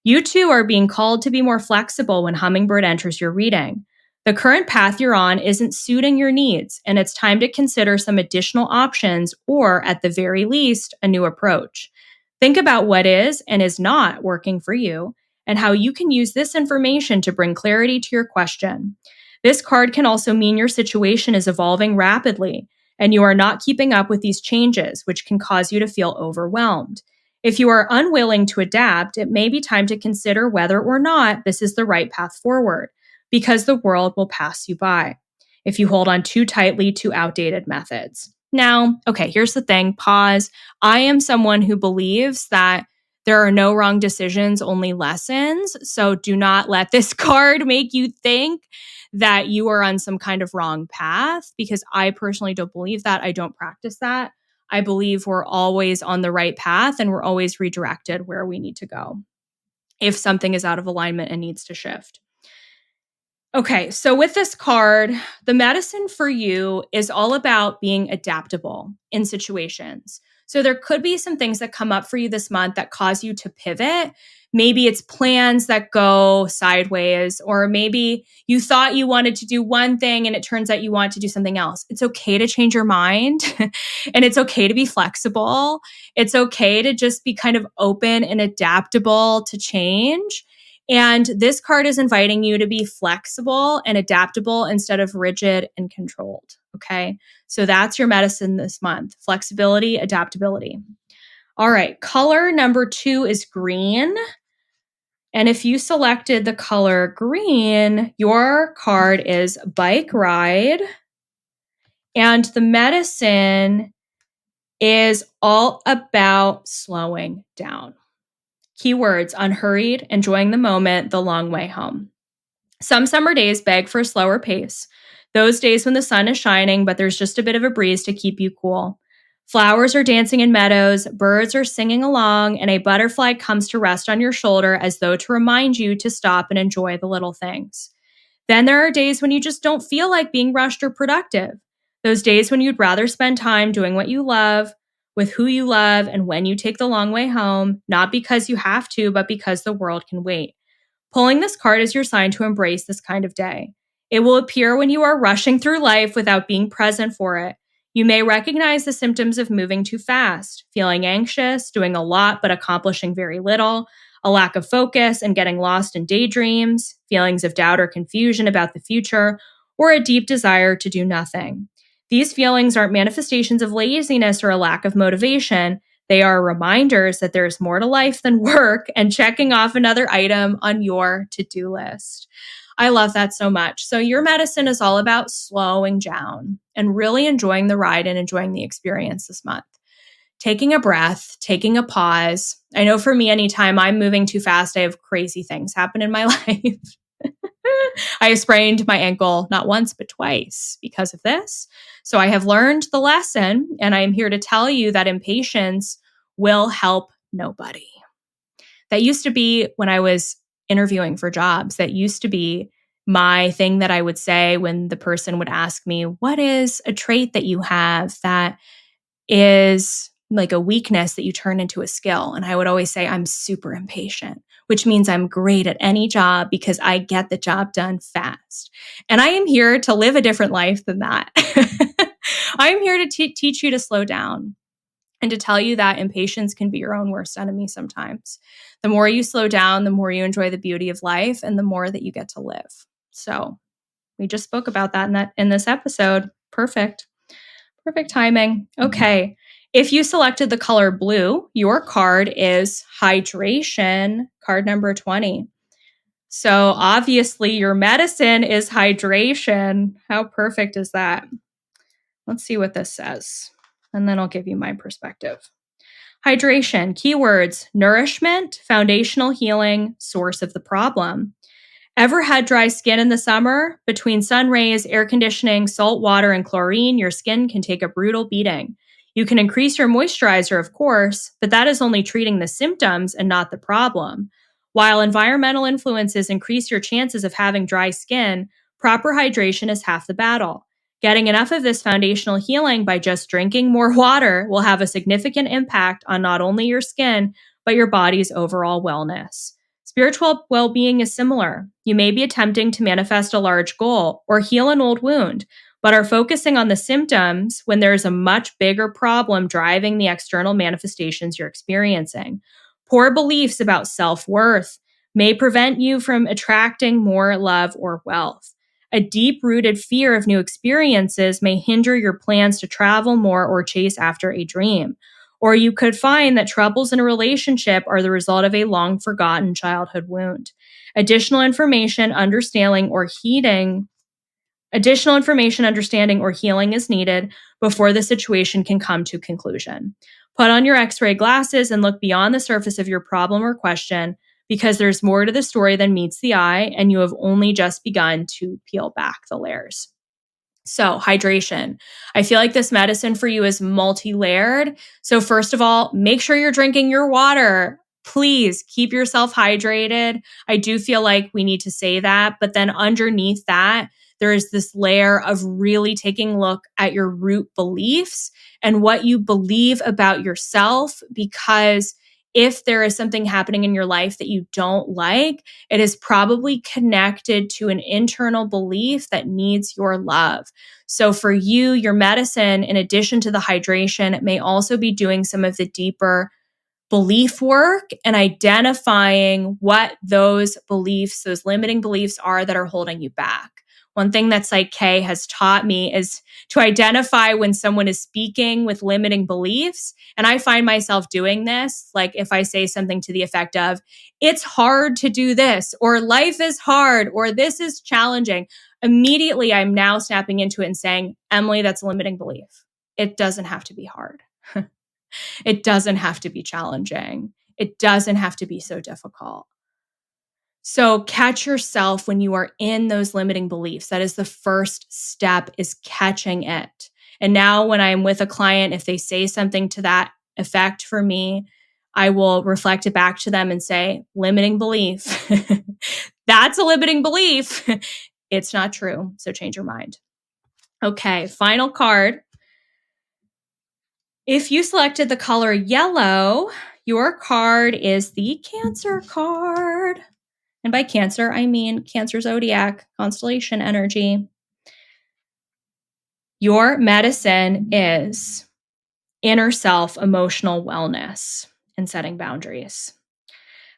You too are being called to be more flexible when Hummingbird enters your reading. The current path you're on isn't suiting your needs, and it's time to consider some additional options or, at the very least, a new approach. Think about what is and is not working for you and how you can use this information to bring clarity to your question. This card can also mean your situation is evolving rapidly and you are not keeping up with these changes, which can cause you to feel overwhelmed. If you are unwilling to adapt, it may be time to consider whether or not this is the right path forward, because the world will pass you by if you hold on too tightly to outdated methods. Now, okay, here's the thing, pause. I am someone who believes that there are no wrong decisions, only lessons. So do not let this card make you think that you are on some kind of wrong path, because I personally don't believe that. I don't practice that. I believe we're always on the right path and we're always redirected where we need to go if something is out of alignment and needs to shift. Okay, so with this card, the medicine for you is all about being adaptable in situations. So there could be some things that come up for you this month that cause you to pivot. Maybe it's plans that go sideways, or maybe you thought you wanted to do one thing and it turns out you want to do something else. It's okay to change your mind and it's okay to be flexible. It's okay to just be kind of open and adaptable to change. And this card is inviting you to be flexible and adaptable instead of rigid and controlled. Okay. So that's your medicine this month: flexibility, adaptability. All right. Color number 2 is green. And if you selected the color green, your card is bike ride. And the medicine is all about slowing down. Keywords: unhurried, enjoying the moment, the long way home. Some summer days beg for a slower pace. Those days when the sun is shining, but there's just a bit of a breeze to keep you cool. Flowers are dancing in meadows, birds are singing along, and a butterfly comes to rest on your shoulder as though to remind you to stop and enjoy the little things. Then there are days when you just don't feel like being rushed or productive. Those days when you'd rather spend time doing what you love, with who you love, and when you take the long way home, not because you have to, but because the world can wait. Pulling this card is your sign to embrace this kind of day. It will appear when you are rushing through life without being present for it. You may recognize the symptoms of moving too fast, feeling anxious, doing a lot but accomplishing very little, a lack of focus and getting lost in daydreams, feelings of doubt or confusion about the future, or a deep desire to do nothing. These feelings aren't manifestations of laziness or a lack of motivation. They are reminders that there's more to life than work and checking off another item on your to-do list. I love that so much. So your medicine is all about slowing down and really enjoying the ride and enjoying the experience this month. Taking a breath, taking a pause. I know for me, anytime I'm moving too fast, I have crazy things happen in my life. I sprained my ankle not once, but twice because of this. So I have learned the lesson, and I am here to tell you that impatience will help nobody. That used to be when I was interviewing for jobs. That used to be my thing that I would say when the person would ask me, what is a trait that you have that is like a weakness that you turn into a skill? And I would always say, I'm super impatient, which means I'm great at any job because I get the job done fast. And I am here to live a different life than that. I am here to teach you to slow down and to tell you that impatience can be your own worst enemy sometimes. The more you slow down, the more you enjoy the beauty of life and the more that you get to live. So we just spoke about that in this episode. Perfect. Perfect timing. Okay. If you selected the color blue, your card is hydration, card number 20. So obviously your medicine is hydration. How perfect is that? Let's see what this says, and then I'll give you my perspective. Hydration, keywords, nourishment, foundational healing, source of the problem. Ever had dry skin in the summer? Between sun rays, air conditioning, salt water, and chlorine, your skin can take a brutal beating. You can increase your moisturizer, of course, but that is only treating the symptoms and not the problem. While environmental influences increase your chances of having dry skin, proper hydration is half the battle. Getting enough of this foundational healing by just drinking more water will have a significant impact on not only your skin, but your body's overall wellness. Spiritual well-being is similar. You may be attempting to manifest a large goal or heal an old wound, but are focusing on the symptoms when there is a much bigger problem driving the external manifestations you're experiencing. Poor beliefs about self-worth may prevent you from attracting more love or wealth. A deep-rooted fear of new experiences may hinder your plans to travel more or chase after a dream. Or you could find that troubles in a relationship are the result of a long-forgotten childhood wound. Additional information, understanding, or healing is needed before the situation can come to conclusion. Put on your X-ray glasses and look beyond the surface of your problem or question, because there's more to the story than meets the eye, and you have only just begun to peel back the layers. So, hydration. I feel like this medicine for you is multi-layered. So, first of all, make sure you're drinking your water. Please keep yourself hydrated. I do feel like we need to say that. But then underneath that, there is this layer of really taking a look at your root beliefs and what you believe about yourself, because if there is something happening in your life that you don't like, it is probably connected to an internal belief that needs your love. So for you, your medicine, in addition to the hydration, may also be doing some of the deeper belief work and identifying what those beliefs, those limiting beliefs are that are holding you back. One thing that PSYCH-K has taught me is to identify when someone is speaking with limiting beliefs. And I find myself doing this, like if I say something to the effect of, it's hard to do this, or life is hard, or this is challenging. Immediately, I'm now snapping into it and saying, Emily, that's a limiting belief. It doesn't have to be hard. It doesn't have to be challenging. It doesn't have to be so difficult. So catch yourself when you are in those limiting beliefs. That is the first step, is catching it. And now when I'm with a client, if they say something to that effect for me, I will reflect it back to them and say, limiting belief. That's a limiting belief. It's not true. So change your mind. Okay, final card. If you selected the color yellow, your card is the Cancer card. And by Cancer, I mean Cancer zodiac, constellation energy. Your medicine is inner self, emotional wellness, and setting boundaries.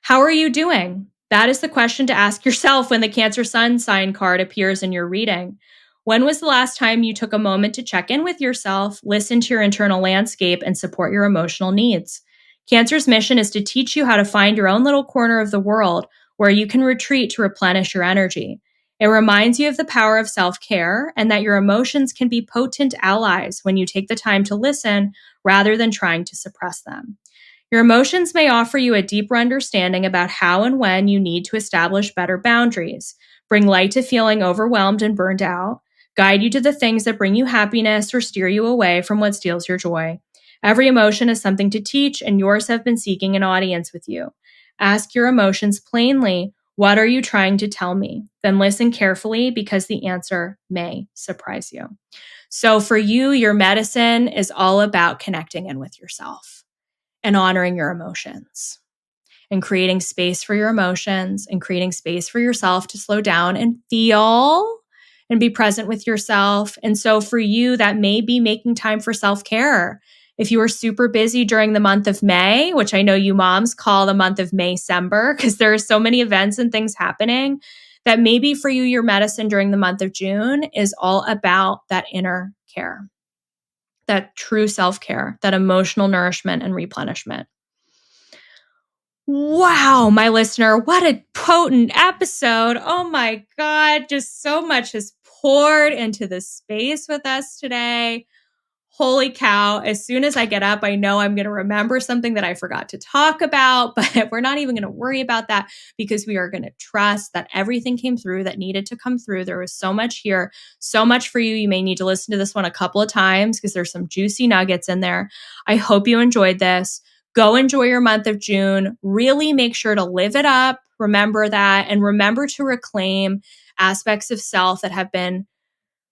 How are you doing? That is the question to ask yourself when the Cancer Sun sign card appears in your reading. When was the last time you took a moment to check in with yourself, listen to your internal landscape, and support your emotional needs? Cancer's mission is to teach you how to find your own little corner of the world where you can retreat to replenish your energy. It reminds you of the power of self-care and that your emotions can be potent allies when you take the time to listen rather than trying to suppress them. Your emotions may offer you a deeper understanding about how and when you need to establish better boundaries, bring light to feeling overwhelmed and burned out, guide you to the things that bring you happiness or steer you away from what steals your joy. Every emotion is something to teach, and yours have been seeking an audience with you. Ask your emotions plainly, what are you trying to tell me? Then listen carefully because the answer may surprise you. So for you, your medicine is all about connecting in with yourself and honoring your emotions and creating space for your emotions and creating space for yourself to slow down and feel and be present with yourself. And so for you, that may be making time for self-care. If you are super busy during the month of May, which I know you moms call the month of May-cember because there are so many events and things happening, that maybe for you, your medicine during the month of June is all about that inner care, that true self-care, that emotional nourishment and replenishment. Wow, my listener, what a potent episode. Oh my God, just so much has poured into this space with us today. Holy cow. As soon as I get up, I know I'm going to remember something that I forgot to talk about, but we're not even going to worry about that because we are going to trust that everything came through that needed to come through. There was so much here, so much for you. You may need to listen to this one a couple of times because there's some juicy nuggets in there. I hope you enjoyed this. Go enjoy your month of June. Really make sure to live it up. Remember that, and remember to reclaim aspects of self that have been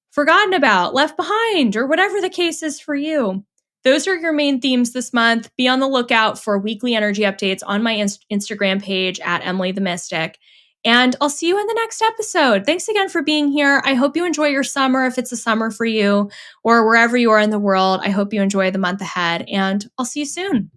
forgotten about, left behind, or whatever the case is for you. Those are your main themes this month. Be on the lookout for weekly energy updates on my Instagram page at Emily the Mystic. And I'll see you in the next episode. Thanks again for being here. I hope you enjoy your summer if it's a summer for you, or wherever you are in the world. I hope you enjoy the month ahead, and I'll see you soon.